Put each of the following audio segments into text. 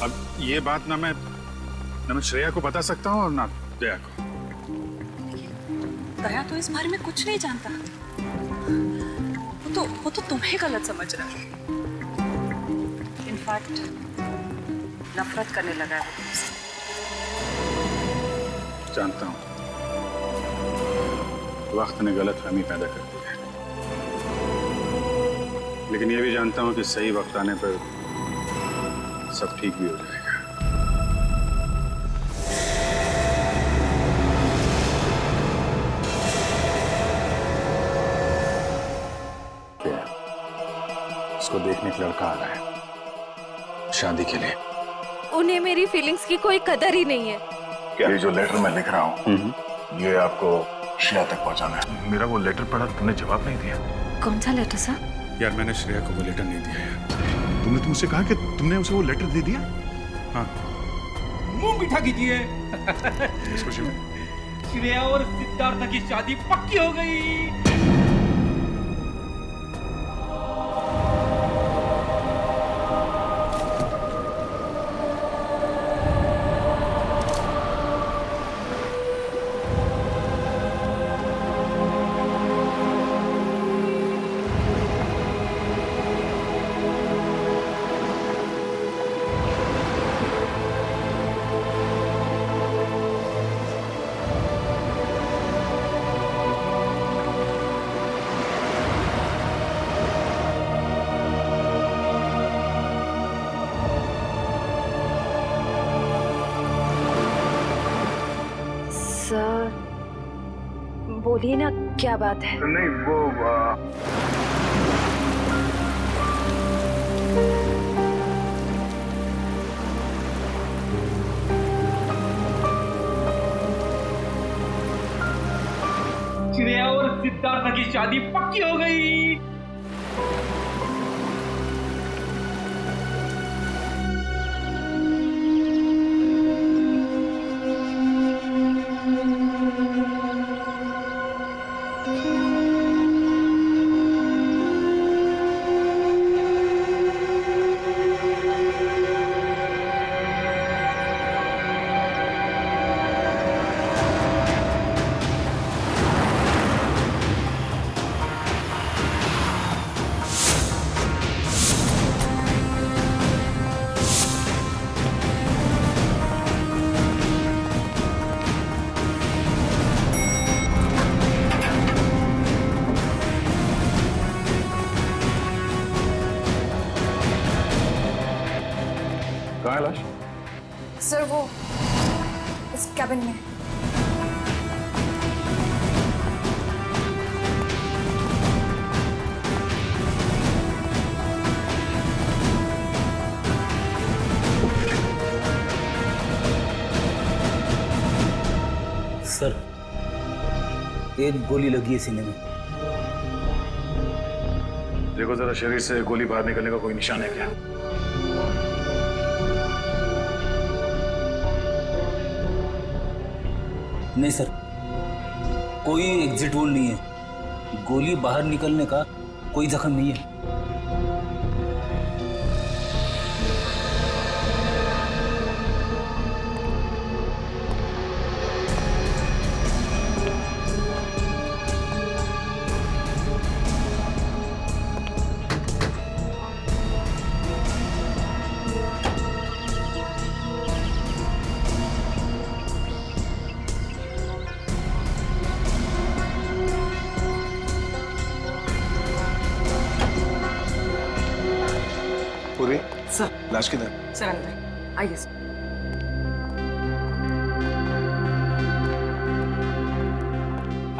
अब ये बात ना मैं श्रेया को बता सकता हूँ और ना दया को। दया तो इस बारे में कुछ नहीं जानता। वो तो तुम्हें गलत समझ रहा है। इनफैक्ट नफरत करने लगा है वो तुमसे। जानता हूँ वक्त ने गलतफहमी पैदा कर दी है, लेकिन ये भी जानता हूँ कि सही वक्त आने पर सब ठीक भी हो जाएगा। उसको देखने एक लड़का आ रहा है शादी के लिए। उन्हें मेरी फीलिंग्स की कोई कदर ही नहीं है। क्या ये जो लेटर मैं लिख रहा हूँ ये आपको श्रेया तक पहुँचाना है। मेरा वो लेटर पढ़ा, तुमने जवाब नहीं दिया। कौन सा लेटर सर? यार मैंने श्रेया को वो लेटर नहीं दिया यार। तुमने तुमसे कहा कि तुमने उसे वो लेटर दे दिया? हाँ। मुंह मीठा कीजिए। इस खुशी में श्रेया और सिद्धार्थ की शादी पक्की हो गई। सर बोलिए ना, क्या बात है? नहीं वो श्रेया और सिद्धार्थ की शादी पक्की हो गई। कहाँ है लाश? सर वो इस कैबिन में। सर एक गोली लगी है सीने में। देखो जरा शरीर से गोली बाहर निकलने का कोई निशान है क्या? नहीं सर, कोई एग्जिट वोल नहीं है। गोली बाहर निकलने का कोई जख्म नहीं है। पूरी सर। लाश किधर? सर अंदर आइए सर।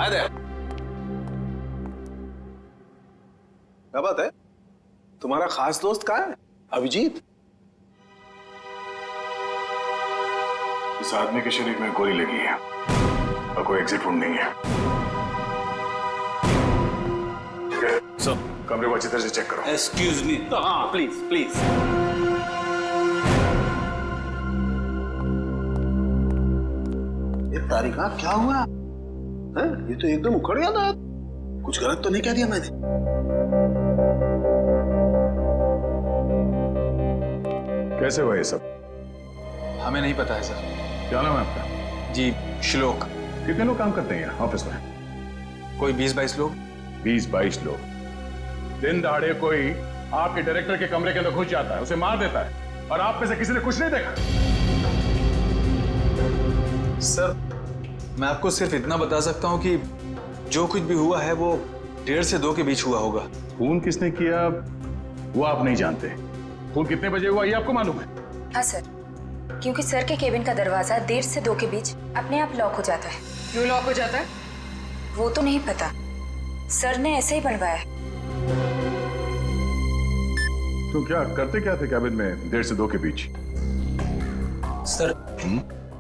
आए दे। क्या बात है? तुम्हारा खास दोस्त कहाँ है? अभिजीत? इस आदमी के शरीर में गोली लगी है और कोई एग्जिट वुंड नहीं है। सब कमरे को अच्छी तरह से चेक करो। Excuse me. हाँ प्लीज प्लीज। ये तारिका क्या हुआ है? ये तो एकदम उखड़ गया था। कुछ गलत तो नहीं कह दिया मैंने? कैसे हुआ ये सब? हमें नहीं पता है सर। क्या नाम है आपका? जी श्लोक। कितने लोग काम करते हैं यहाँ ऑफिस में? कोई 20-22 लोग। 20-22 लोग। दिन दहाड़े कोई आपके डायरेक्टर के कमरे के अंदर घुस जाता है, उसे मार देता है, और आप में से किसी ने कुछ नहीं देखा? सर मैं आपको सिर्फ इतना बता सकता हूँ कि जो कुछ भी हुआ है वो 1:30 से 2 के बीच हुआ होगा। खून किसने किया वो आप नहीं जानते। खून कितने बजे हुआ ये आपको मालूम है? हाँ सर, क्योंकि सर के केबिन का दरवाजा 1:30 से 2 के बीच अपने आप लॉक हो जाता है। क्यों लॉक हो जाता है? वो तो नहीं पता, सर ने ऐसे ही बनवाया है। तो क्या करते क्या थे कैबिन में 1:30 से 2 के बीच? सर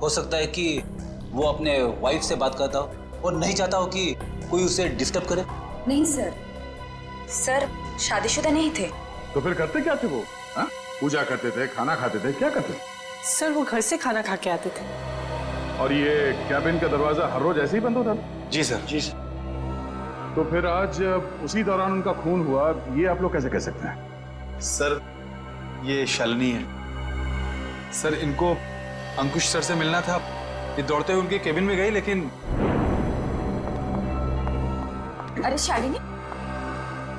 हो सकता है कि वो अपने वाइफ से बात करता हो और नहीं चाहता हो कि कोई उसे डिस्टर्ब करे। नहीं सर, सर शादीशुदा नहीं थे। तो फिर करते क्या थे वो? हाँ? पूजा करते थे, खाना खाते थे, क्या करते थे? सर वो घर से खाना खा के आते थे। और ये कैबिन का दरवाजा हर रोज ऐसे ही बंद होता था? जी सर। जी सर। तो फिर आज उसी दौरान उनका खून हुआ, ये आप लोग कैसे कह सकते हैं? सर ये शालिनी है। सर इनको अंकुश सर से मिलना था, ये दौड़ते हुए उनके केबिन में गई, लेकिन अरे शालिनी,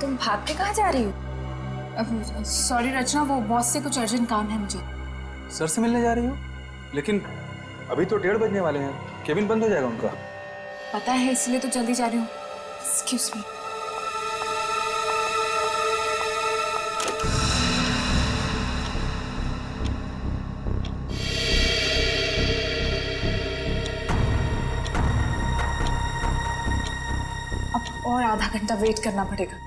तुम भाग के कहाँ जा रही हो? सॉरी रचना, वो बॉस से कुछ अर्जेंट काम है मुझे। सर से मिलने जा रही हो? लेकिन अभी तो 1:30 बजने वाले हैं, केबिन बंद हो जाएगा उनका। पता है, इसलिए तो जल्दी जा रही हूँ। Excuse me. अब और आधा घंटा वेट करना पड़ेगा।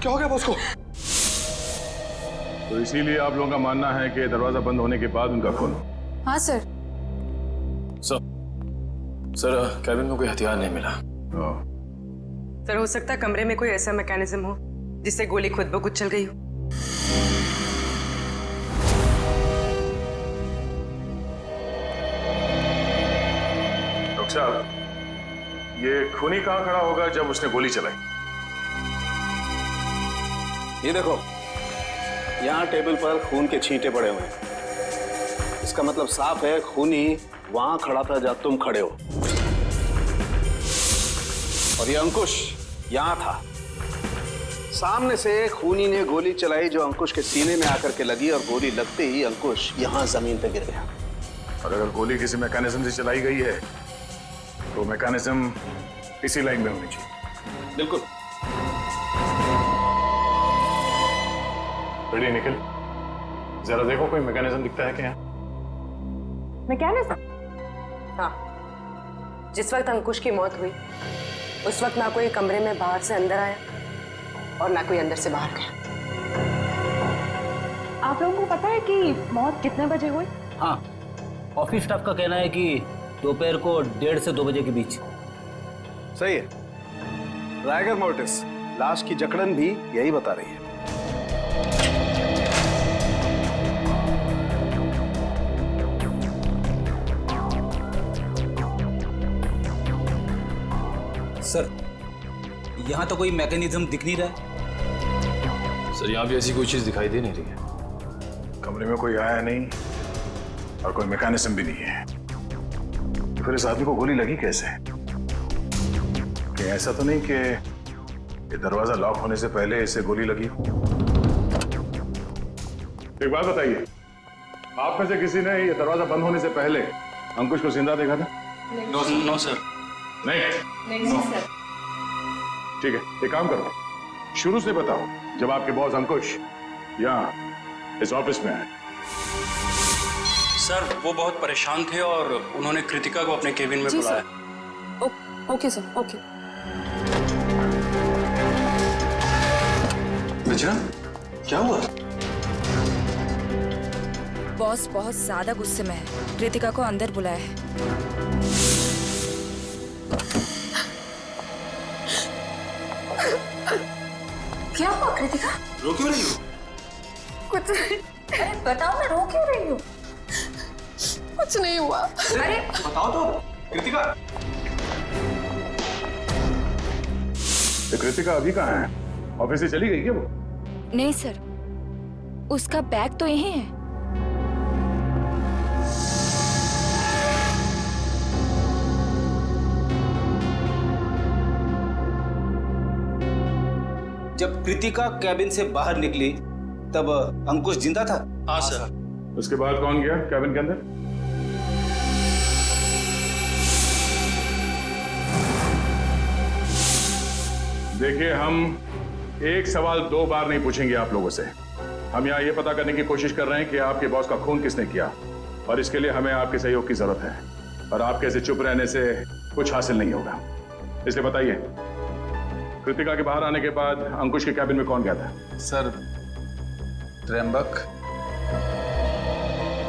क्या हो गया बॉस को? तो इसीलिए आप लोगों का मानना है कि दरवाजा बंद होने के बाद उनका खून? हाँ सर। सर कैबिन में कोई हथियार नहीं मिला। सर हो सकता है कमरे में कोई ऐसा मैकेनिज्म हो जिससे गोली खुद ब खुद चल गई हो। डॉक्टर साहब, ये खूनी कहाँ खड़ा होगा जब उसने गोली चलाई? ये देखो, यहाँ टेबल पर खून के छींटे पड़े हुए हैं। इसका मतलब साफ है, खूनी वहां खड़ा था जहां तुम खड़े हो। और ये अंकुश यहां था। सामने से खूनी ने गोली चलाई जो अंकुश के सीने में आकर के लगी, और गोली लगते ही अंकुश यहां जमीन पर गिर गया। और अगर गोली किसी मैकेनिज्म से चलाई गई है तो मैकेनिज्म इसी लाइन में होनी चाहिए। बिल्कुल। रेडी निखिल, जरा देखो कोई मैकेनिज्म दिखता है क्या? मैकेनिज्म? हाँ, जिस वक्त अंकुश की मौत हुई उस वक्त ना कोई कमरे में बाहर से अंदर आया और ना कोई अंदर से बाहर गया। आप लोगों को पता है कि मौत कितने बजे हुई? हाँ, ऑफिस स्टाफ का कहना है कि दोपहर को 1:30 से 2 बजे के बीच। सही है। रायगर मोर्टिस लाश की जकड़न भी यही बता रही है। सर, यहाँ तो कोई मैकेनिज्म दिख नहीं रहा है। सर यहाँ भी ऐसी कोई चीज दिखाई दे नहीं रही है। कमरे में कोई आया नहीं और कोई मैकेनिज्म भी नहीं है, तो फिर इस आदमी को गोली लगी कैसे? कि ऐसा तो नहीं कि ये दरवाजा लॉक होने से पहले इसे गोली लगी हो? एक बात बताइए, आप में से किसी ने ये दरवाजा बंद होने से पहले अंकुश को जिंदा देखा था? No sir. नहीं सर। ठीक है, एक काम करो, शुरू से बताओ जब आपके बॉस अंकुश यहाँ इस ऑफिस में आए। सर वो बहुत परेशान थे और उन्होंने कृतिका को अपने केबिन में बुलाया। Okay sir, okay. रचना, क्या हुआ? बॉस बहुत ज्यादा गुस्से में है, कृतिका को अंदर बुलाया है। क्या हुआ कृतिका? रो क्यों रही हो? कुछ नहीं, अरे बताओ ना, रो क्यों रही हो? कुछ नहीं हुआ। अरे बताओ तो कृतिका। तो कृतिका अभी कहाँ है? ऑफिस से चली गई क्या वो? नहीं सर, उसका बैग तो यहीं है। जब कृतिका कैबिन से बाहर निकली तब अंकुश जिंदा था? हाँ सर। उसके बाद कौन गया कैबिन के अंदर? देखिए, हम एक सवाल दो बार नहीं पूछेंगे आप लोगों से। हम यहाँ ये पता करने की कोशिश कर रहे हैं कि आपके बॉस का खून किसने किया, और इसके लिए हमें आपके सहयोग की जरूरत है। और आपके ऐसे चुप रहने से कुछ हासिल नहीं होगा, इसलिए बताइए, कृतिका के बाहर आने के बाद अंकुश के कैबिन में कौन गया था? सर, त्र्यंबक,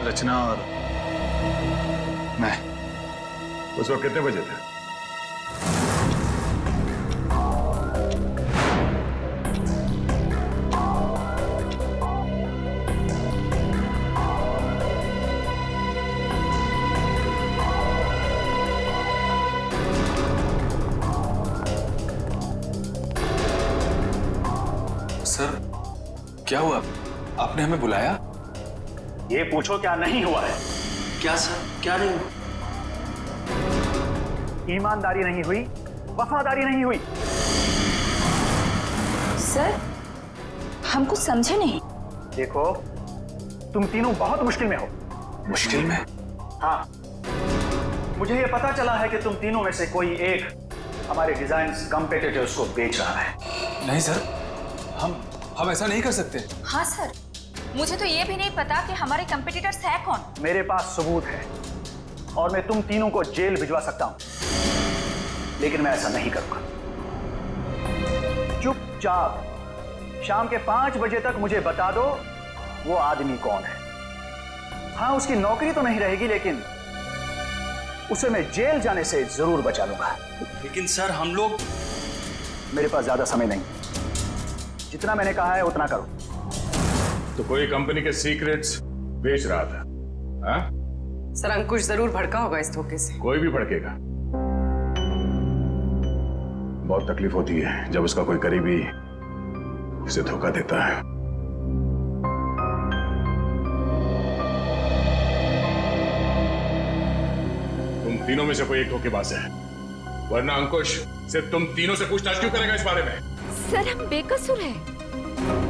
रचना और मैं। उस वक्त कितने बजे थे? सर, क्या हुआ? आपने हमें बुलाया? ये पूछो क्या नहीं हुआ है? क्या सर, क्या नहीं हुआ? ईमानदारी नहीं हुई, वफादारी नहीं हुई। सर, हम कुछ समझे नहीं। देखो, तुम तीनों बहुत मुश्किल में हो। मुश्किल में? हाँ, मुझे ये पता चला है कि तुम तीनों में से कोई एक हमारे डिजाइन कॉम्पिटिटर्स को बेच रहा है। नहीं सर, हम ऐसा नहीं कर सकते। हाँ सर, मुझे तो ये भी नहीं पता कि हमारे कंपटीटर्स है कौन। मेरे पास सबूत है और मैं तुम तीनों को जेल भिजवा सकता हूं, लेकिन मैं ऐसा नहीं करूंगा। चुपचाप शाम के 5 बजे तक मुझे बता दो वो आदमी कौन है। हाँ, उसकी नौकरी तो नहीं रहेगी, लेकिन उसे मैं जेल जाने से जरूर बचा लूंगा। लेकिन सर हम लोग। मेरे पास ज्यादा समय नहीं, जितना मैंने कहा है उतना करो। तो कोई कंपनी के सीक्रेट्स बेच रहा था? हाँ? सर अंकुश जरूर भड़का होगा इस धोखे से। कोई भी भड़केगा। बहुत तकलीफ होती है जब उसका कोई करीबी उसे धोखा देता है। तुम तीनों में से कोई एक धोखेबाज है, वरना अंकुश सिर्फ तुम तीनों से पूछताछ क्यों करेगा इस बारे में? सर हम बेकसूर हैं,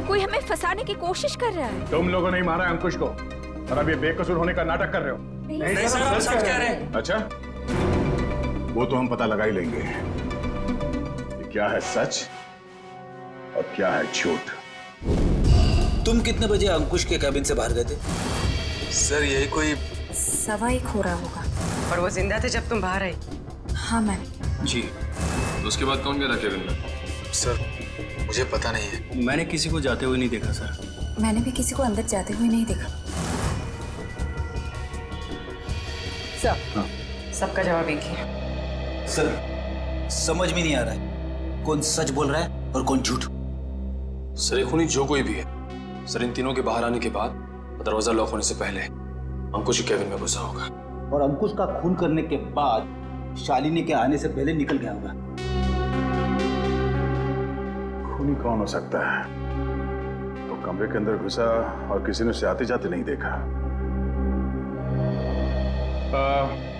कोई हमें फंसाने की कोशिश कर रहा है। तुम लोगों ने ही मारा अंकुश को और अब ये बेकसूर होने का नाटक कर रहे हो। नहीं सर, आप सच कह रहे हैं। अच्छा, वो तो हम पता लगा ही लेंगे कि क्या है सच और क्या है झूठ। तुम कितने बजे अंकुश के कैबिन से बाहर गए थे? सर, यही कोई 1:15 हो रहा होगा। और वो जिंदा थे जब तुम बाहर आई? हाँ मैम। जी, तो उसके बाद कौन गया था केबिन में? सर, मुझे पता नहीं है। मैंने किसी को जाते हुए नहीं देखा सर। मैंने भी किसी को अंदर जाते हुए नहीं देखा। सर, सबका जवाब एक ही है। सर, समझ में नहीं आ रहा है कौन सच बोल रहा है और कौन झूठ। सर, ये खूनी जो कोई भी है, सर इन तीनों के बाहर आने के बाद दरवाजा लॉक होने से पहले अंकुश के कैबिन में घुसा होगा। और अंकुश का खून करने के बाद शालिनी के आने से पहले निकल गया होगा। खूनी कौन हो सकता है? कमरे के अंदर घुसा और किसी ने उसे आते जाते नहीं देखा।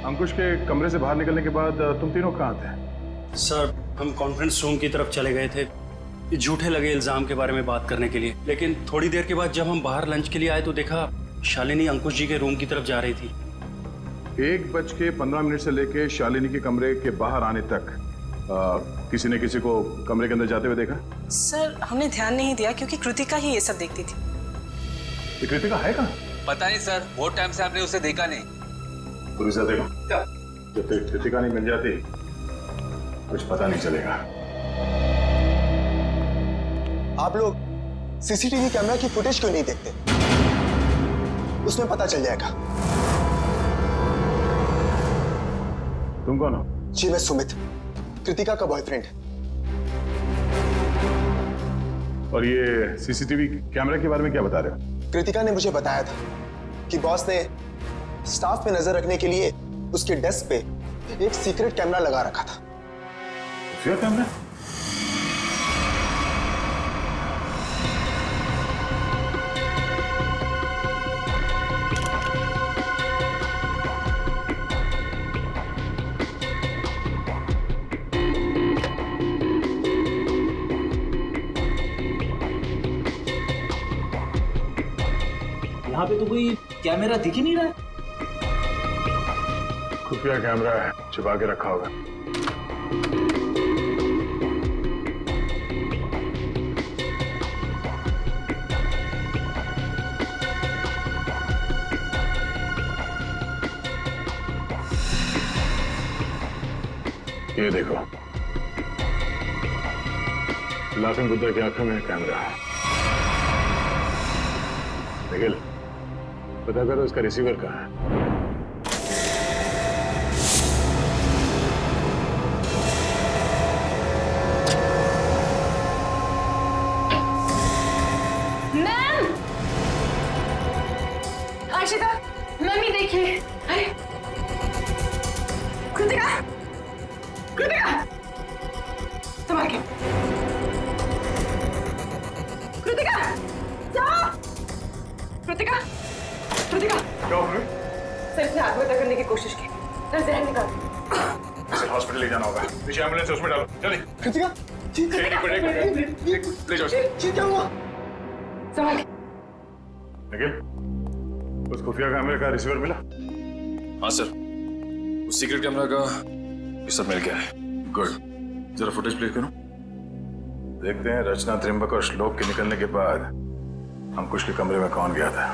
अंकुश के कमरे से बाहर निकलने के बाद तुम तीनों कहाँ थे? सर हम कॉन्फ्रेंस रूम की तरफ चले गए थे ये झूठे लगे इल्जाम के बारे में बात करने के लिए, लेकिन थोड़ी देर के बाद जब हम बाहर लंच के लिए आए तो देखा शालिनी अंकुश जी के रूम की तरफ जा रही थी। 1:15 से लेके शालिनी के कमरे के बाहर आने तक किसी ने किसी को कमरे के अंदर जाते हुए देखा? सर हमने ध्यान नहीं दिया क्योंकि कृतिका ही ये सब देखती थी। ये कृतिका है कहाँ? पता नहीं सर, बहुत टाइम से आपने उसे देखा नहीं। पुलिस देखो, जब तक कृतिका नहीं मिल जाती कुछ पता नहीं चलेगा। आप लोग सीसीटीवी कैमरा की फुटेज क्यों नहीं देखते? उसमें पता चल जाएगा। तुम कौन हो? जी मैं सुमित, कृतिका का बॉयफ्रेंड। और ये सीसीटीवी कैमरा के बारे में क्या बता रहे हो? कृतिका ने मुझे बताया था कि बॉस ने स्टाफ पे नजर रखने के लिए उसके डेस्क पे एक सीक्रेट कैमरा लगा रखा था। Secret camera? यहाँ पे तो कोई कैमरा दिख ही नहीं रहा है। खुफिया कैमरा है, छुपा के रखा होगा। ये देखो, लाफिंग बुद्धा की आंखों में कैमरा है। निखिल, पता करो इसका रिसीवर कहाँ है। मैम, आशिता, मम्मी देखिए। अरे कृतिका, कृतिका, संभाल के। कृतिका, जाओ। कृतिका, कृतिका। क्या हो गया? सर इसने आत्महत्या करने की कोशिश की। सर जहर निकाल। इसे हॉस्पिटल ले जाना होगा। पीछे एम्बुलेंस है, उसमें डालो जल्दी। कृतिका, ठीक है। एक मिनट, ले जाओ। ठीक क्या हुआ? संभाल के। निखिल, उस खुफिया कैमरे का रिसीवर मिला? हाँ सर, उस सीक्रेट कैमरा का ये सब मिल गया है। गुड, जरा फुटेज प्ले करो। देखते हैं रचना, त्रिंबक और श्लोक के निकलने के बाद अंकुश के कमरे में कौन गया था।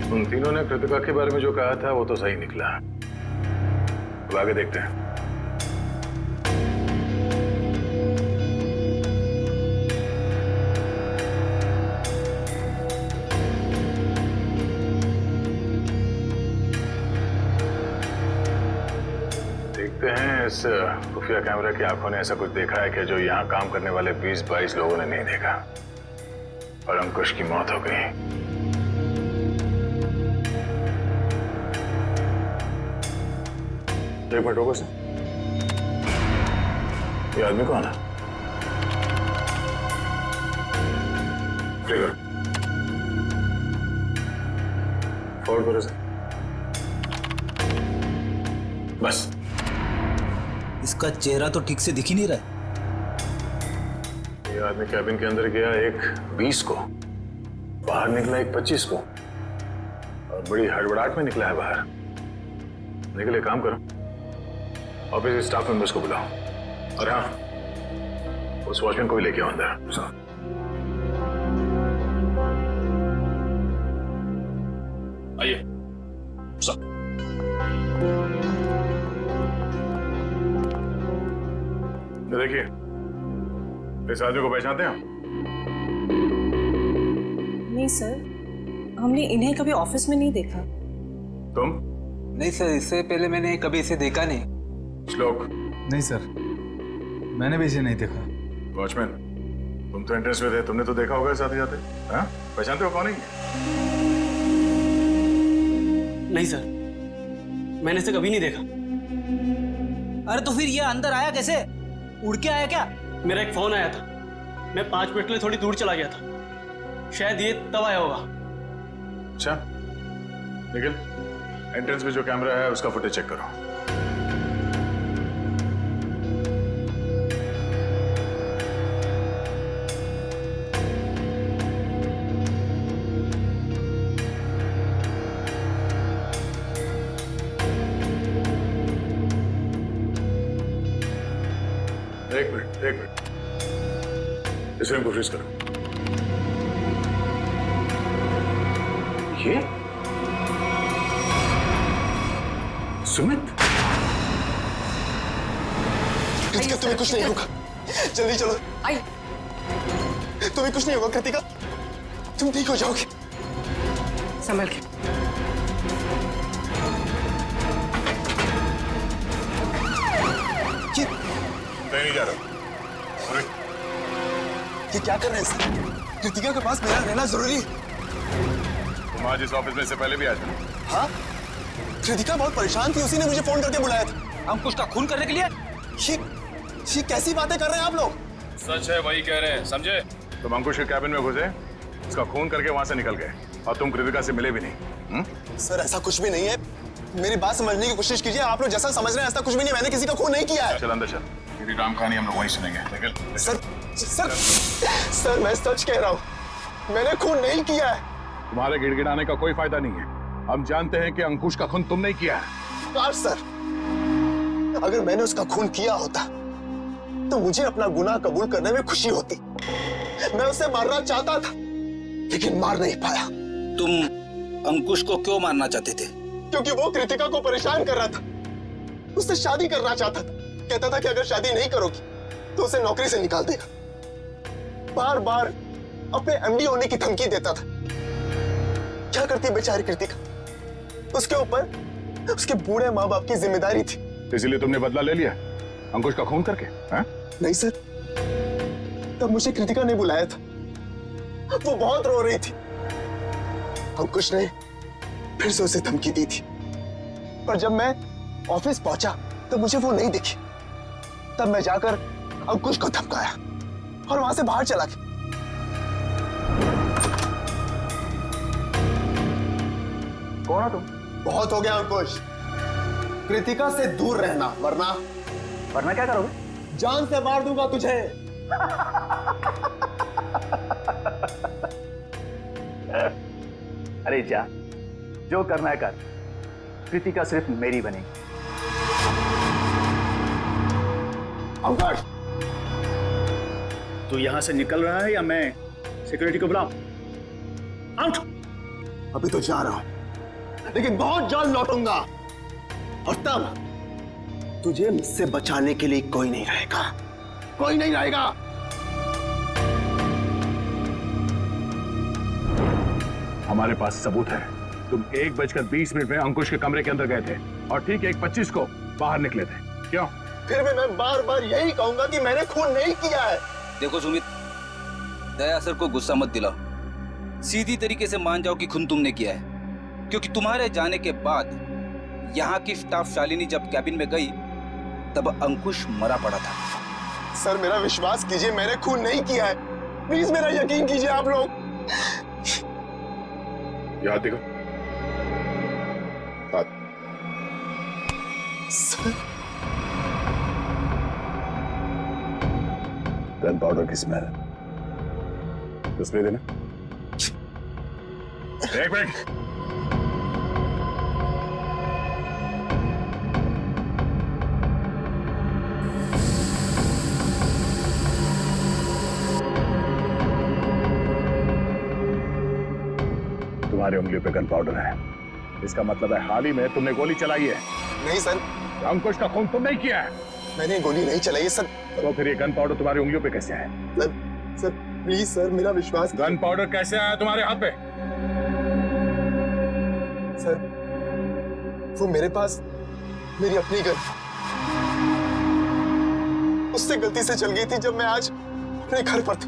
उन तीनों ने कृतिका के बारे में जो कहा था वो तो सही निकला। अब आगे देखते हैं। देखते हैं इस खुफिया कैमरा की आंखों ने ऐसा कुछ देखा है कि जो यहाँ काम करने वाले 20-22 लोगों ने नहीं देखा, और अंकुश की मौत हो गई। एक मिनट रुको सर, ये आदमी कौन है? ट्रिगर फॉरवर्ड करो सर। बस। इसका चेहरा तो ठीक से दिख ही नहीं रहा है। ये आदमी कैबिन के अंदर गया एक 20 को, बाहर निकला एक 25 को, और बड़ी हड़बड़ाहट में निकला है बाहर। निकले, काम करो, ऑफिस के स्टाफ मेंबर्स को बुलाओ, और हाँ, उस वॉचमैन को भी लेके आओ अंदर। आइए सर। देखिए, इस आदमी को पहचानते हैं आप? नहीं सर, हमने इन्हें कभी ऑफिस में नहीं देखा। तुम? नहीं सर, इससे पहले मैंने कभी इसे देखा नहीं। श्लोक? नहीं सर, मैंने भी इसे नहीं देखा। वॉचमैन? तुम तो एंट्रेंस में थे, तुमने तो देखा होगा साथ ही जाते। हाँ, पहचानते हो कौन है? नहीं सर, मैंने इसे कभी नहीं देखा। अरे तो फिर ये अंदर आया कैसे? उड़ के आया क्या? मेरा एक फोन आया था, मैं 5 मिनट के लिए थोड़ी दूर चला गया था, शायद ये तब आया होगा। अच्छा, निखिल, एंट्रेंस में जो कैमरा है उसका फुटेज चेक करो। एक मिनट, इस फ्रेम को फ्रीज करो। ये सुमित? कृतिका, तुम्हें कुछ नहीं होगा, जल्दी चलो। आई, तुम्हें कुछ नहीं होगा कृतिका, तुम ठीक हो जाओगे। संभल के। मैं नहीं जा रहा। ये क्या कर रहे हैं सर? कृतिका के पास मेरा रहना जरूरी है। तुम आज इस ऑफिस में से पहले भी आए थे? हाँ, कृतिका बहुत परेशान थी, उसी ने मुझे फोन करके बुलाया था। अंकुश का खून करने के लिए? ये कैसी बातें कर रहे हैं आप लोग? सच है, वही कह रहे हैं, समझे? तुम अंकुश के कैबिन में घुसे, उसका खून करके वहां से निकल गए और तुम कृतिका से मिले भी नहीं। सर ऐसा कुछ भी नहीं है, मेरी बात समझने की कोशिश कीजिए। आप लोग जैसा समझ रहे हैं ऐसा कुछ भी नहीं, मैंने किसी का खून नहीं किया है। चल अंदर चल, मेरी राम कहानी हम लोग वहीं सुनेंगे। सर मैं सच कह रहा हूँ, मैंने खून नहीं किया है। तुम्हारे गिड़गिड़ाने का कोई फायदा नहीं है, हम जानते हैं कि अंकुश का खून तुम नहीं किया है। काश सर, अगर मैंने उसका खून किया होता तो मुझे अपना गुनाह कबूल करने में खुशी होती। मैं उसे मारना चाहता था लेकिन मार नहीं पाया। तुम अंकुश को क्यों मारना चाहते थे? क्योंकि वो कृतिका को परेशान कर रहा था, उससे शादी करना चाहता था। कहता था कि अगर शादी नहीं करोगी तो उसे नौकरी से निकाल देगा। बार बार अपने एमडी होने की धमकी देता था। क्या करती बेचारी कृतिका, उसके ऊपर उसके बूढ़े माँ बाप की जिम्मेदारी थी। इसलिए तुमने बदला ले लिया अंकुश का खून करके? नहीं सर, तब मुझे कृतिका ने बुलाया था, वो बहुत रो रही थी। अंकुश ने फिर से उसे धमकी दी थी, पर जब मैं ऑफिस पहुंचा तो मुझे वो नहीं दिखी। तब मैं जाकर अंकुश को धमकाया और वहां से बाहर चला गया। कौन हो तुम? बहुत हो गया अंकुश, कृतिका से दूर रहना, वरना क्या करोगे? जान से मार दूंगा तुझे। अरे जा, जो करना है कर, कृतिका सिर्फ मेरी बनेगी। अंकुश, तू यहां से निकल रहा है या मैं सिक्योरिटी को बुलाऊं? आउट। अभी तो जा रहा हूं, लेकिन बहुत जल्द लौटूंगा और तब तुझे मुझसे बचाने के लिए कोई नहीं रहेगा, कोई नहीं रहेगा। हमारे पास सबूत है, तुम 1:20 में अंकुश के कमरे के अंदर गए थे और ठीक 1:25 को बाहर निकले थे। क्यों? फिर भी मैं बार बार यही कहूंगा कि मैंने खून नहीं किया है। देखो सुमित, दया सर को गुस्सा मत दिलाओ, सीधी तरीके से मान जाओ कि खून तुमने किया है। क्योंकि तुम्हारे जाने के बाद यहाँ की स्टाफ शालिनी जब कैबिन में गई तब अंकुश मरा पड़ा था। सर मेरा विश्वास कीजिए, मैंने खून नहीं किया है, प्लीज मेरा यकीन कीजिए आप लोग। याद देखो। सर, गन पाउडर की स्मेल, स्प्रे देना। एक मिनट, तुम्हारी उंगलियों पे गन पाउडर है, इसका मतलब है हाल ही में तुमने गोली चलाई है। नहीं सर, अंकुश का खून तुम नहीं किया है। मैंने गोली नहीं चलाई है सर। तो फिर ये गन पाउडर तुम्हारी उंगलियों पे कैसे आया? सर प्लीज सर, मेरा विश्वास। गन पाउडर कैसे आया तुम्हारे हाथ पे? सर वो मेरे पास मेरी अपनी गन, उससे गलती से चल गई थी जब मैं आज अपने घर पर था।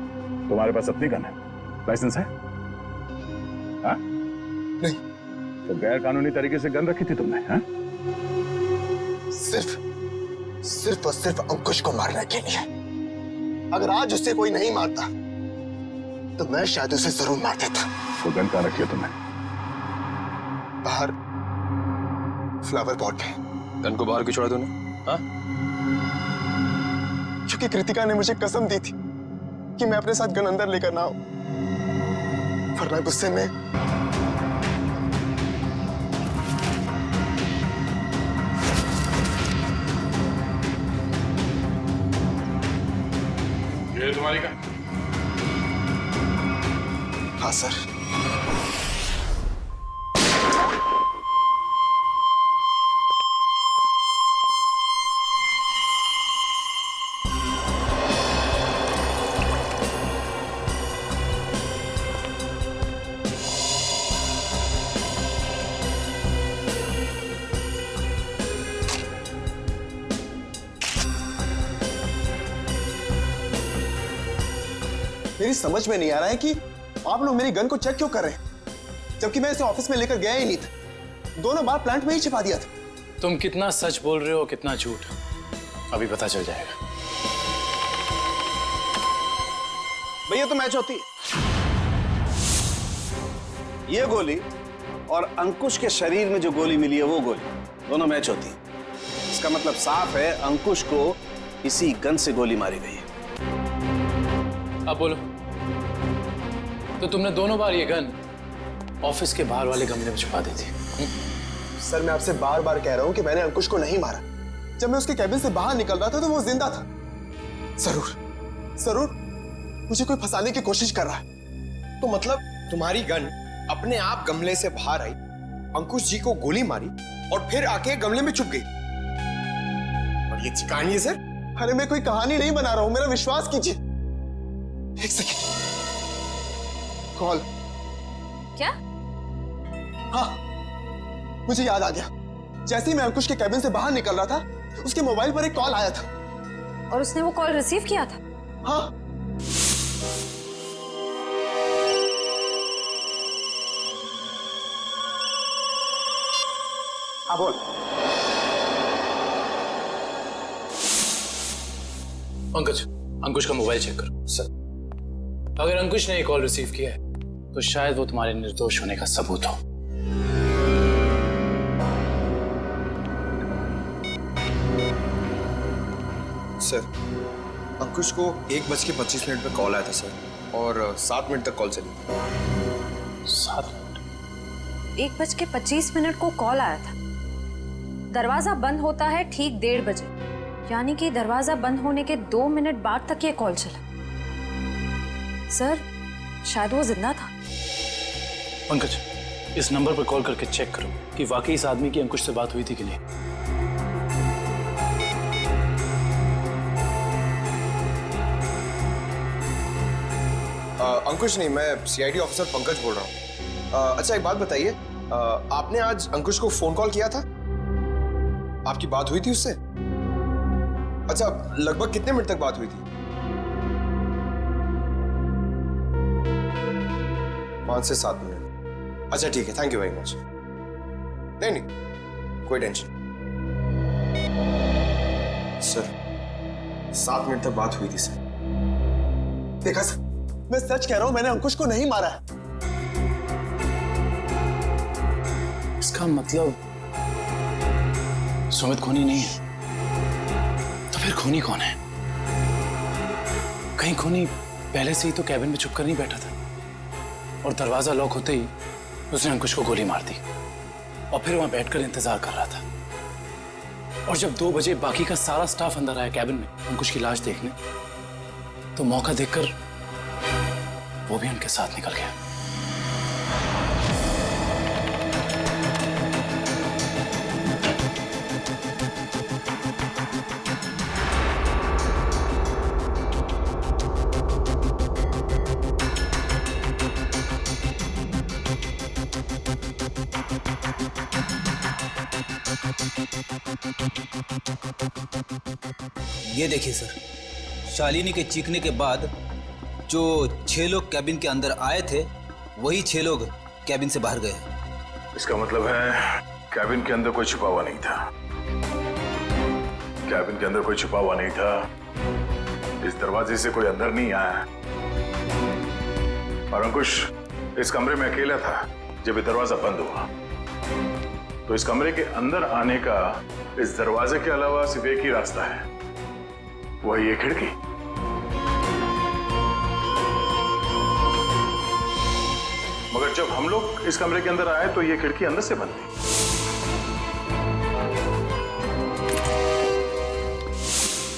तुम्हारे पास अपनी गन है, लाइसेंस है? हाँ? नहीं। तो गैर कानूनी तरीके से गन रखी थी तुमने? हाँ? सिर्फ और सिर्फ अंकुश को मारने के लिए। अगर आज उससे कोई नहीं मारता तो मैं शायद उसे जरूर मार देता। तो गन कहाँ रखी है तुमने? बाहर फ्लावर पॉट में। गन को बाहर क्यों छोड़ा तूने? हाँ? क्योंकि कृतिका ने मुझे कसम दी थी कि मैं अपने साथ गन अंदर लेकर ना आऊं, वरना गुस्से में ये तुम्हारी गन? हाँ सर। मेरी समझ में नहीं आ रहा है कि आप लोग मेरी गन को चेक क्यों कर रहे हैं, जबकि मैं इसे ऑफिस में लेकर गया ही नहीं था। दोनों बार प्लांट में ही छिपा दिया था। तुम कितना सच बोल रहे हो कितना झूठ अभी पता चल जाएगा। भैया तो मैच होती है। ये गोली और अंकुश के शरीर में जो गोली मिली है वो गोली, दोनों मैच होती है। इसका मतलब साफ है अंकुश को इसी गन से गोली मारी गई है। अब बोलो, तो तुमने दोनों बार ये गन ऑफिस के बाहर वाले गमले में छुपा दी थी? सर मैं आपसे बार बार कह रहा हूं कि मैंने अंकुश को नहीं मारा। जब मैं उसके कैबिन से बाहर निकल रहा था तो वो जिंदा था। जरूर मुझे कोई फंसाने की कोशिश कर रहा है। तो मतलब तुम्हारी गन अपने आप गमले से बाहर आई, अंकुश जी को गोली मारी और फिर आके गमले में छुप गई। और ये कहानी है सर? अरे मैं कोई कहानी नहीं बना रहा हूं, मेरा विश्वास कीजिए। एक सेकंड, कॉल। क्या? हाँ, मुझे याद आ गया। जैसे ही मैं अंकुश के कैबिन से बाहर निकल रहा था, उसके मोबाइल पर एक कॉल आया था। और उसने वो कॉल रिसीव किया था? हाँ। हाँ बोल। पंकज, अंकुश का मोबाइल चेक करो। सर, अगर अंकुश ने ये कॉल रिसीव किया है तो शायद वो तुम्हारे निर्दोष होने का सबूत हो। सर, अंकुश को 1:25 पे कॉल आया था सर, और 7 मिनट तक कॉल चली। 7 मिनट? 1:25 को कॉल आया था। दरवाजा बंद होता है ठीक 1:30 बजे, यानी कि दरवाजा बंद होने के 2 मिनट बाद तक ये कॉल चला। सर, शायद वो जिंदा था। पंकज, इस नंबर पर कॉल करके चेक करो कि वाकई इस आदमी की अंकुश से बात हुई थी कि नहीं। अंकुश नहीं, मैं सीआईडी ऑफिसर पंकज बोल रहा हूँ। अच्छा एक बात बताइए, आपने आज अंकुश को फोन कॉल किया था? आपकी बात हुई थी उससे? अच्छा, लगभग कितने मिनट तक बात हुई थी? 5 से 7 मिनट। अच्छा ठीक है, थैंक यू वेरी मच। नहीं, कोई टेंशन। सर, 7 मिनट तक बात हुई थी सर। देखा सर, मैं सच कह रहा हूं, मैंने अंकुश को नहीं मारा है। इसका मतलब सुमित खूनी नहीं है, तो फिर खूनी कौन है? कहीं खूनी पहले से ही तो कैबिन में छुप कर नहीं बैठा था और दरवाजा लॉक होते ही उसने अंकुश को गोली मार दी और फिर वहां बैठकर इंतजार कर रहा था। और जब 2 बजे बाकी का सारा स्टाफ अंदर आया कैबिन में अंकुश की लाश देखने, तो मौका देखकर वो भी उनके साथ निकल गया। ये देखिए सर, शालिनी के चीखने के बाद जो 6 लोग कैबिन के अंदर आए थे वही 6 लोग कैबिन से बाहर गए। इसका मतलब है कैबिन के अंदर कोई छुपा हुआ नहीं था। कैबिन के अंदर कोई छुपा हुआ नहीं था। इस दरवाजे से कोई अंदर नहीं आया। और अंकुश इस कमरे में अकेला था जब ये दरवाजा बंद हुआ। तो इस कमरे के अंदर आने का इस दरवाजे के अलावा सिर्फ एक ही रास्ता है, वो है ये खिड़की। मगर जब हम लोग इस कमरे के अंदर आए तो ये खिड़की अंदर से बंद थी।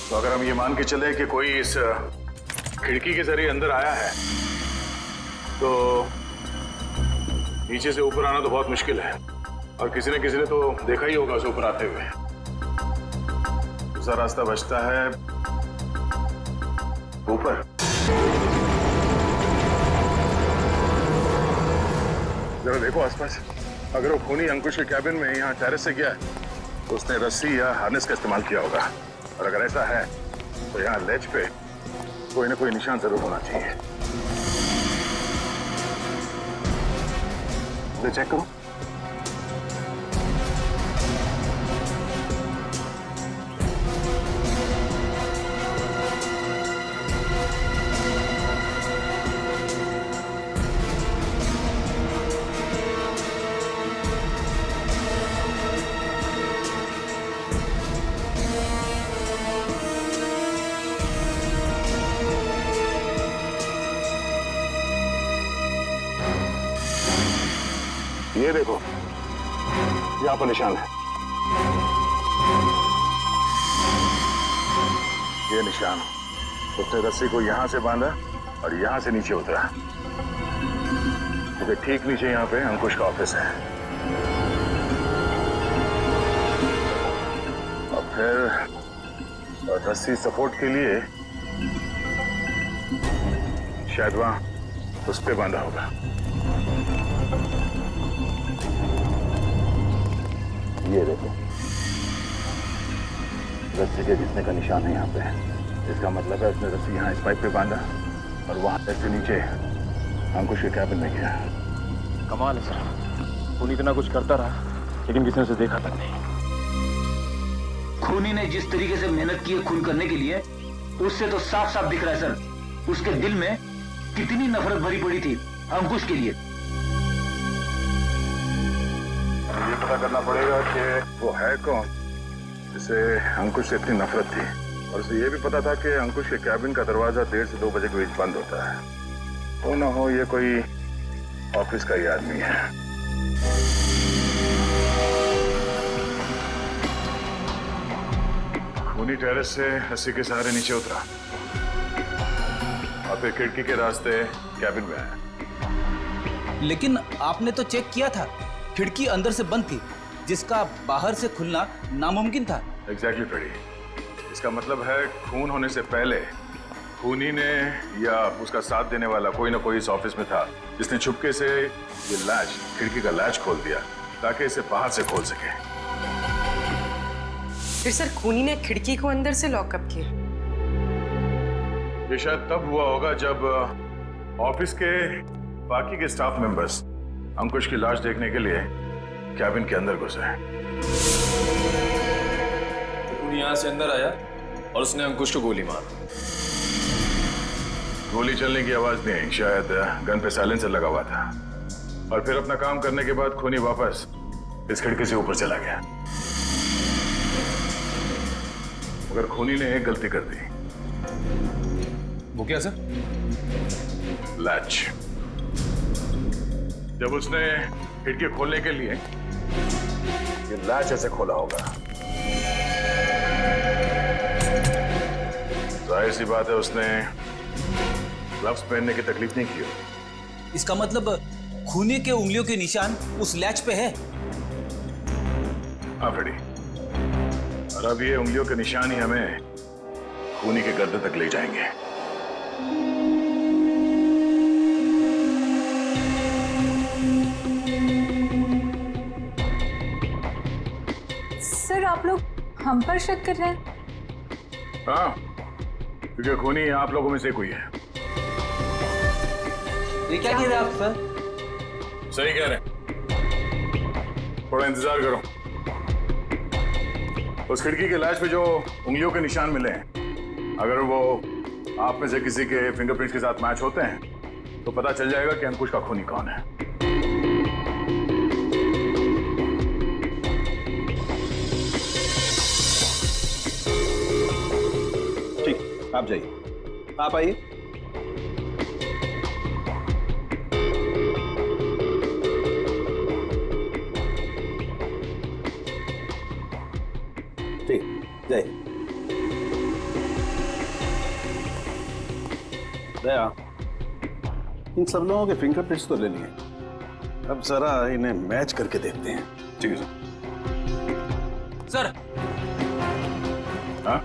तो अगर हम ये मान के चले कि कोई इस खिड़की के जरिए अंदर आया है तो नीचे से ऊपर आना तो बहुत मुश्किल है। और किसी ने तो देखा ही होगा उसे ऊपर आते हुए। दूसरा रास्ता बचता है ऊपर। जरा देखो आसपास। अगर वो खूनी अंकुश के कैबिन में यहाँ टेरेस से गया है तो उसने रस्सी या हार्नेस का इस्तेमाल किया होगा। और अगर ऐसा है तो यहाँ लेज पे कोई ना कोई निशान जरूर होना चाहिए। तो चेक करो। ये देखो, यहाँ पर निशान है। ये निशान, उसने रस्सी को यहाँ से बांधा और यहाँ से नीचे उतरा। क्योंकि ठीक नीचे यहाँ पे अंकुश का ऑफिस है। और फिर रस्सी सपोर्ट के लिए शायद वहां उस पे बांधा होगा। ये देखो, रस्सी के घिसने का निशान है यहाँ पे। इसका मतलब है उसने रस्सी यहाँ इस पाइप पे बांधा और वहां से नीचे अंकुश के कैबिन में गया। कमाल है सर, खूनी इतना कुछ करता रहा लेकिन किसी ने उसे देखा तक नहीं। खूनी ने जिस तरीके से मेहनत की है खून करने के लिए, उससे तो साफ साफ दिख रहा है सर उसके दिल में कितनी नफरत भरी पड़ी थी अंकुश के लिए। ये पता करना पड़ेगा कि वो है कौन जिसे अंकुश से इतनी नफरत थी। और उसे ये भी पता था कि अंकुश के कैबिन का दरवाजा 1:30 से 2 बजे के बीच बंद होता है। वो ना हो ये कोई ऑफिस का ही आदमी है। खूनी टेरेस से रस्सी के सहारे नीचे उतरा और फिर खिड़की के रास्ते कैबिन में आया। लेकिन आपने तो चेक किया था, खिड़की अंदर से बंद थी जिसका बाहर से खुलना नामुमकिन था। Exactly Freddy. इसका मतलब है खून होने से पहले खूनी ने या उसका साथ देने वाला कोई ना कोई इस ऑफिस में था जिसने छुपके से ये लैच, खिड़की का लैच खोल दिया ताकि इसे बाहर से खोल सके। फिर सर खूनी ने खिड़की को अंदर से लॉकअप किया। ये शायद तब हुआ होगा जब ऑफिस के बाकी के स्टाफ मेंबर्स अंकुश की लाश देखने के लिए कैबिन के अंदर घुसे। खूनी यहाँ से अंदर आया और उसने अंकुश को गोली मारी। गोली चलने की आवाज नहीं, शायद गन पे साइलेंसर लगा हुआ था। और फिर अपना काम करने के बाद खूनी वापस इस खिड़की से ऊपर चला गया। मगर खूनी ने एक गलती कर दी। वो क्या सर? लैच। जब उसने खिड़की खोलने के लिए ये लैच ऐसे खोला होगा, जाहिर सी बात है उसने ग्लव्स पहनने की तकलीफ नहीं की होगी। इसका मतलब खूनी के उंगलियों के निशान उस लैच पे है। हाँ फ्रेडी, और अब ये उंगलियों के निशान ही हमें खूनी के गर्दन तक ले जाएंगे। सर आप लोग हम पर शक कर रहे हैं? हाँ, क्योंकि खूनी आप लोगों में से कोई है। ये क्या कह रहे हैं आप सर? सही कह रहे हैं, थोड़ा इंतजार करो। उस खिड़की के लैच पे जो उंगलियों के निशान मिले हैं, अगर वो आप में से किसी के फिंगरप्रिंट्स के साथ मैच होते हैं तो पता चल जाएगा कि अंकुश का खूनी कौन है। ठीक, आप जाइए, आप आइए। ठीक, जाइए। दया, इन सब लोगों के फिंगरप्रिंट्स तो ले लिए, अब जरा इन्हें मैच करके देखते हैं। ठीक है सर। हाँ?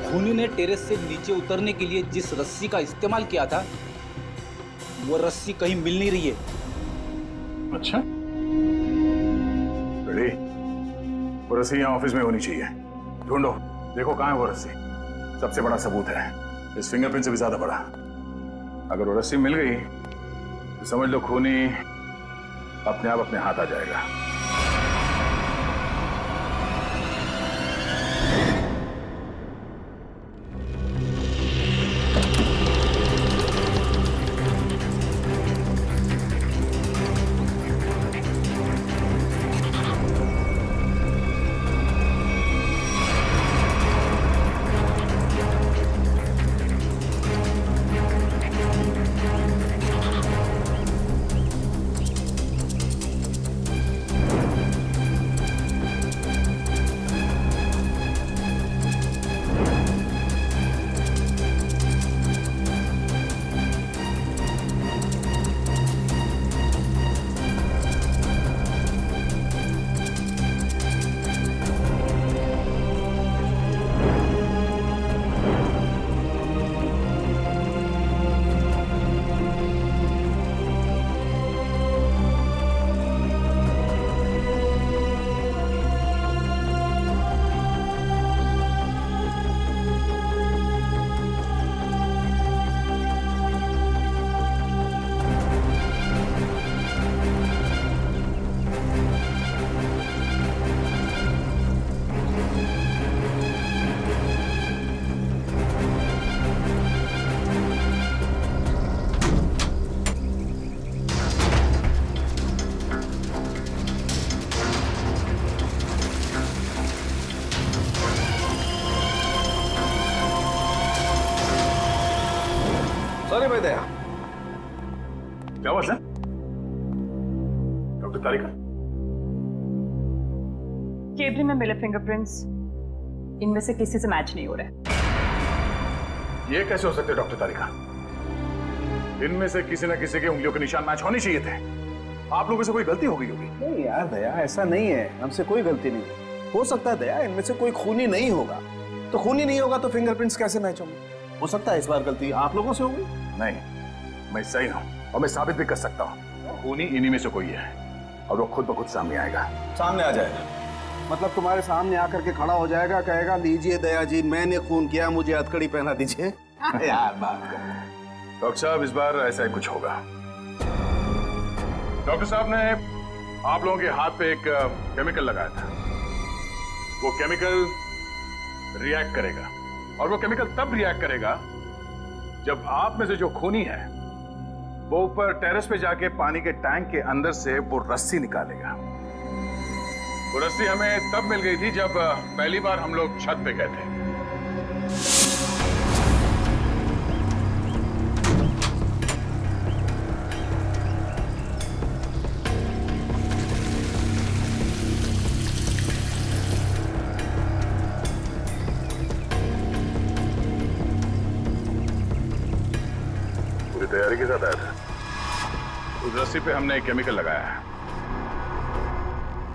खूनी ने टेरेस से नीचे उतरने के लिए जिस रस्सी का इस्तेमाल किया था वो रस्सी कहीं मिल नहीं रही है। अच्छा, रेडी? वो रस्सी यहाँ ऑफिस में होनी चाहिए। ढूंढो, देखो कहाँ है वो रस्सी। सबसे बड़ा सबूत है, इस फिंगरप्रिंट से भी ज्यादा बड़ा। अगर वो रस्सी मिल गई तो समझ लो खूनी अपने आप अपने हाथ आ जाएगा। सॉरी भाई दया। क्या बात है डॉक्टर तारिका? केबिन में मिले फिंगरप्रिंट्स इनमें से किसी से मैच नहीं हो रहे। ये कैसे हो सकते डॉक्टर तारिका? इनमें से किसी न किसी के उंगलियों के निशान मैच होने चाहिए थे। आप लोगों से कोई गलती हो गई होगी। नहीं यार दया, ऐसा नहीं है, हमसे कोई गलती नहीं। हो सकता है दया इनमें से कोई खूनी नहीं होगा, तो खूनी नहीं होगा तो फिंगरप्रिंट्स कैसे मैच होंगे? हो सकता है इस बार गलती आप लोगों से होगी। नहीं, मैं सही हूं और मैं साबित भी कर सकता हूं। खूनी इन्हीं में से कोई है और वो खुद ब खुद सामने आएगा। सामने आ जाएगा मतलब तुम्हारे सामने आकर के खड़ा हो जाएगा, कहेगा लीजिए दया जी मैंने खून किया, मुझे हथकड़ी पहना दीजिए। यार बात कर। डॉक्टर साहब इस बार ऐसा ही कुछ होगा। डॉक्टर साहब ने आप लोगों के हाथ पे एक केमिकल लगाया था। वो केमिकल रिएक्ट करेगा और वो केमिकल तब रिएक्ट करेगा जब आप में से जो खूनी है वो ऊपर टेरेस पे जाके पानी के टैंक के अंदर से वो रस्सी निकालेगा। वो रस्सी हमें तब मिल गई थी जब पहली बार हम लोग छत पे गए थे। तैयारी के साथ आया था। उस रस्सी पे हमने एक केमिकल लगाया है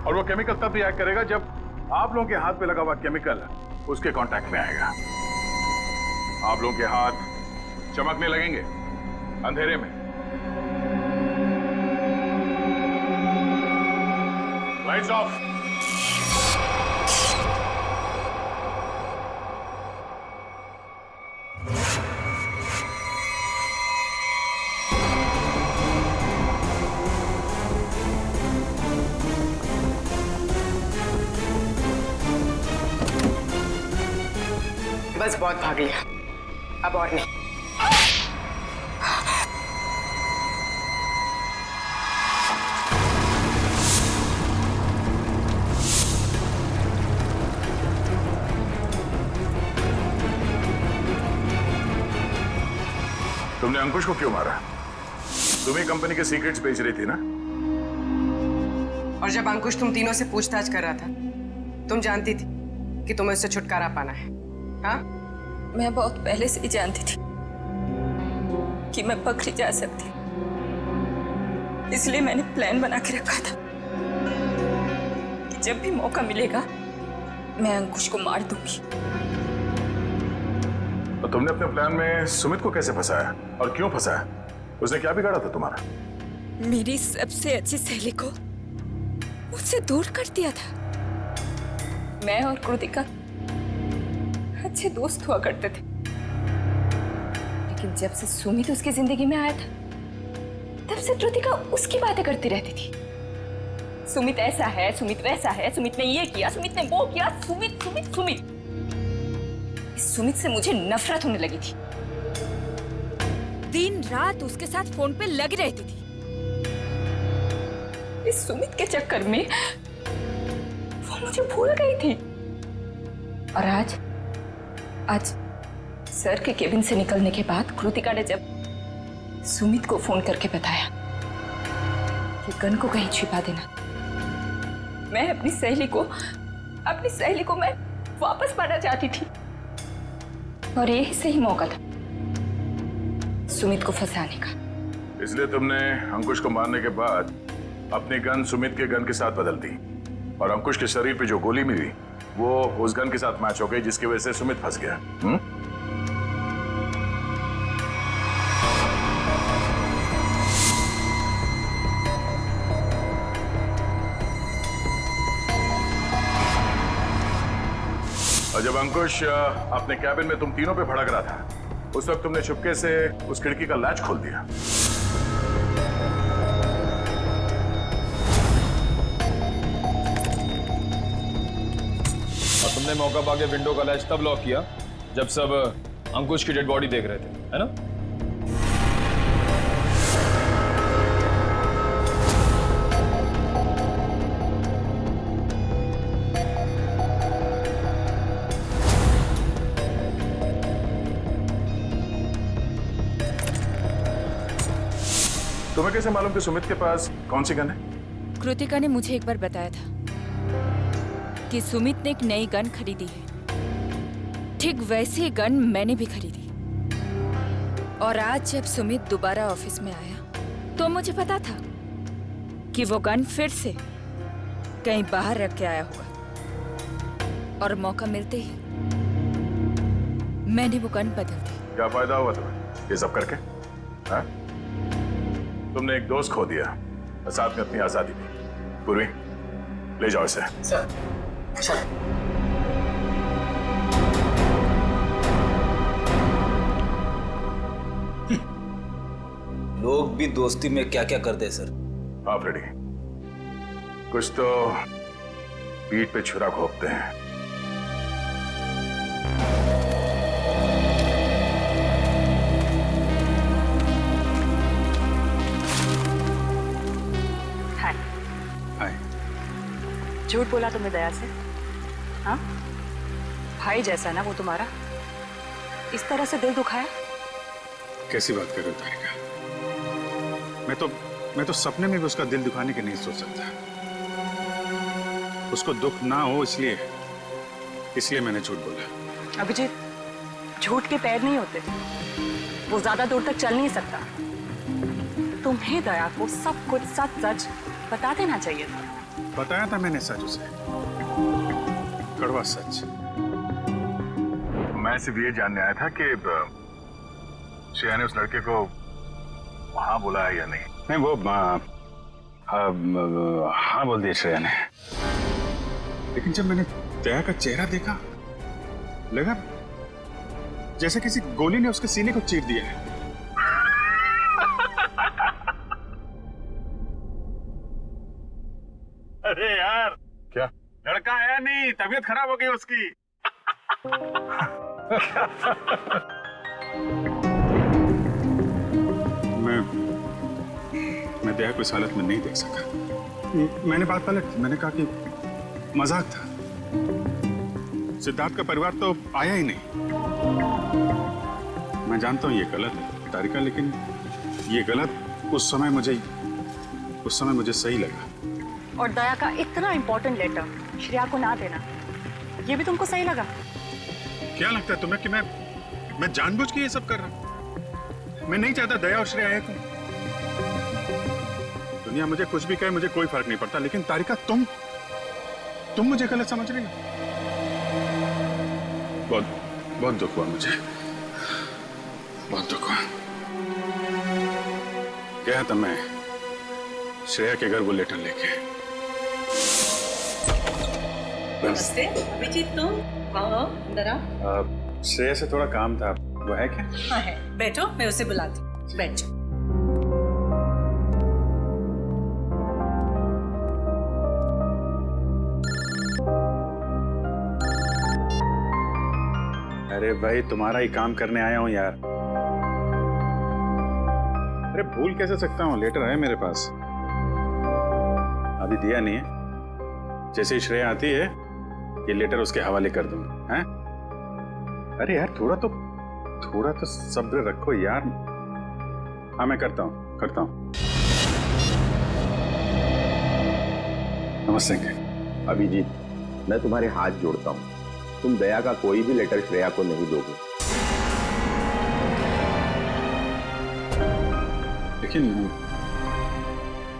और वो केमिकल तब रिएक्ट करेगा जब आप लोगों के हाथ पे लगा हुआ केमिकल उसके कांटेक्ट में आएगा। आप लोगों के हाथ चमकने लगेंगे अंधेरे में। Lights off. बस बहुत भाग लिया, अब और नहीं। तुमने अंकुश को क्यों मारा? तुम ही कंपनी के सीक्रेट्स बेच रही थी ना? और जब अंकुश तुम तीनों से पूछताछ कर रहा था, तुम जानती थी कि तुम्हें उससे छुटकारा पाना है, हाँ? मैं बहुत पहले से ही जानती थी कि मैं पकड़ी जा सकती, इसलिए मैंने प्लान बना के रखा था कि जब भी मौका मिलेगा मैं अंकुश को मार दूंगी। तो तुमने अपने प्लान में सुमित को कैसे फंसाया और क्यों फंसाया? उसने क्या बिगाड़ा था तुम्हारा? मेरी सबसे अच्छी सहेली को मुझसे दूर कर दिया था। मैं और कृतिका अच्छे दोस्त हुआ करते थे, लेकिन जब से सुमित उसकी जिंदगी में आया था, तब से कृतिका उसकी बातें करती रहती थी। सुमित ऐसा है, सुमित वैसा है, सुमित ने ये किया, सुमित ने वो किया, सुमित सुमित सुमित। इस सुमित से मुझे नफरत होने लगी थी। दिन रात उसके साथ फोन पे लगी रहती थी। इस सुमित के चक्कर में वो मुझे भूल गई थी। और आज सर के केबिन से निकलने के बाद कृतिका ने जब सुमित को फोन करके बताया कि गन को कहीं छिपा देना, मैं अपनी सहेली को मैं वापस पाना चाहती थी। और यही सही मौका था सुमित को फंसाने का। इसलिए तुमने अंकुश को मारने के बाद अपनी गन सुमित के गन के साथ बदल दी, और अंकुश के शरीर पे जो गोली मिली वो उस गन के साथ मैच हो गई, जिसकी वजह से सुमित फंस गया। और जब अंकुश अपने कैबिन में तुम तीनों पे भड़क रहा था, उस वक्त तुमने चुपके से उस खिड़की का लैच खोल दिया। और तुमने मौका पाके विंडो का लैच तब लॉक किया जब सब अंकुश की डेड बॉडी देख रहे थे, है ना? तुम्हें कैसे मालूम कि सुमित के पास कौन सी गन है? कृतिका ने मुझे एक बार बताया था कि सुमित ने एक नई गन खरीदी है। ठीक वैसी गन मैंने भी खरीदी। और आज जब सुमित दोबारा ऑफिस में आया तो मुझे पता था कि वो गन फिर से कहीं बाहर रख के आया होगा। और मौका मिलते ही मैंने वो गन बदल दी। क्या फायदा हुआ तुम्हें ये सब करके? हाँ? तुमने एक दोस्त खो दिया और साथ में अपनी आजादी भी। पूर्वी, ले जाओ इसे। Sir, sir. लोग भी दोस्ती में क्या क्या करते हैं सर। हाँ फ्रेडी, कुछ तो पीठ पे छुरा घोंपते हैं। झूठ बोला तुमने दया से? हाँ, भाई जैसा ना वो तुम्हारा, इस तरह से दिल दुखाया? कैसी बात कर रहे हो तारिका? मैं तो सपने में भी उसका दिल दुखाने के नहीं सोच सकता। उसको दुख ना हो इसलिए मैंने झूठ बोला। अभिजीत, झूठ के पैर नहीं होते, वो ज्यादा दूर तक चल नहीं सकता। तुम्हें दया को सब कुछ सच सच बता देना चाहिए था। बताया था मैंने सच उसे, कड़वा सच। मैं सिर्फ ये जानने आया था कि श्रेया ने उस लड़के को हाँ बोला है या नहीं। नहीं, वो हाँ बोल दिया श्रेया ने। लेकिन जब मैंने दया का चेहरा देखा, लगा जैसे किसी गोली ने उसके सीने को चीर दिया है। अरे यार, क्या लड़का आया नहीं, तबीयत खराब हो गई उसकी। मैं दया को इस हालत में नहीं देख सका। मैंने बात पलट दी। मैंने कहा कि मजाक था। सिद्धार्थ का परिवार तो आया ही नहीं। मैं जानता हूं ये गलत है तारिका, लेकिन ये गलत उस समय मुझे सही लगा। और दया का इतना इंपॉर्टेंट लेटर श्रेया को ना देना, ये भी तुमको सही लगा? क्या लगता है तुम्हें कि मैं जानबूझ के ये सब कर रहा हूं? मैं नहीं चाहता दया और श्रेया को। दुनिया मुझे कुछ भी कहे, मुझे कोई फर्क नहीं पड़ता, लेकिन तारिका तुम मुझे गलत समझ रही हो। बहुत दुख हुआ मुझे, बहुत दुख हुआ। गया था मैं श्रेया के घर वो लेटर लेके। नमस्ते अभिजीत, तुम आओ अंदर आओ। श्रेया से थोड़ा काम था, वो है क्या? हाँ है, बैठो, मैं उसे बुलाती हूँ। बैठो। अरे भाई, तुम्हारा ही काम करने आया हूं यार। अरे भूल कैसे सकता हूँ, लेटर है मेरे पास, अभी दिया नहीं है। जैसे ही श्रेया आती है ये लेटर उसके हवाले कर दूंगा। हैं? अरे यार थोड़ा तो सब्र रखो यार। हाँ मैं करता हूँ। नमस्ते अंकल। अभिजीत, मैं तुम्हारे हाथ जोड़ता हूँ, तुम दया का कोई भी लेटर श्रेया को नहीं दोगे। लेकिन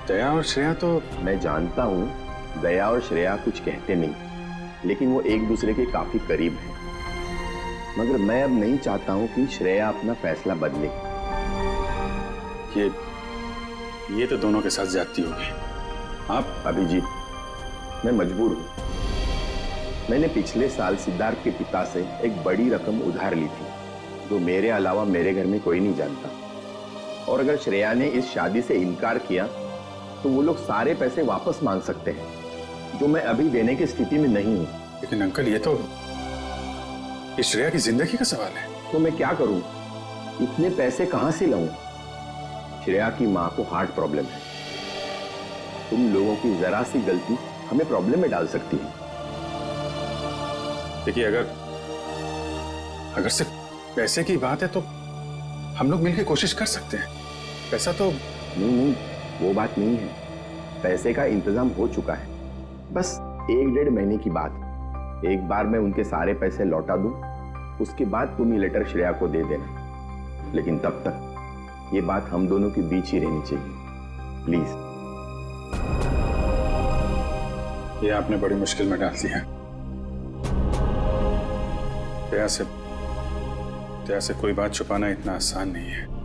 दया और श्रेया तो... मैं जानता हूँ दया और श्रेया कुछ कहते नहीं, लेकिन वो एक दूसरे के काफी करीब हैं। मगर मैं अब नहीं चाहता हूँ कि श्रेया अपना फैसला बदले। ये तो दोनों के साथ ज्यादती होगी। आप अभिजीत, मैं मजबूर हूँ। मैंने पिछले साल सिद्धार्थ के पिता से एक बड़ी रकम उधार ली थी, जो मेरे अलावा मेरे घर में कोई नहीं जानता। और अगर श्रेया ने इस शादी से इनकार किया तो वो लोग सारे पैसे वापस मांग सकते हैं, जो मैं अभी देने की स्थिति में नहीं हूँ। लेकिन अंकल ये तो श्रेया की जिंदगी का सवाल है। तो मैं क्या करूं? इतने पैसे कहां से लाऊं? श्रेया की मां को हार्ट प्रॉब्लम है। तुम लोगों की जरा सी गलती हमें प्रॉब्लम में डाल सकती है। देखिए, अगर सिर्फ पैसे की बात है तो हम लोग मिलकर कोशिश कर सकते हैं। पैसा तो... नहीं, वो बात नहीं है। पैसे का इंतजाम हो चुका है, बस 1-1.5 महीने की बात। एक बार मैं उनके सारे पैसे लौटा दूं, उसके बाद तुम ये लेटर श्रेया को दे देना। लेकिन तब तक ये बात हम दोनों के बीच ही रहनी चाहिए, प्लीज। ये आपने बड़ी मुश्किल में डाल दिया। दया से कोई बात छुपाना इतना आसान नहीं है।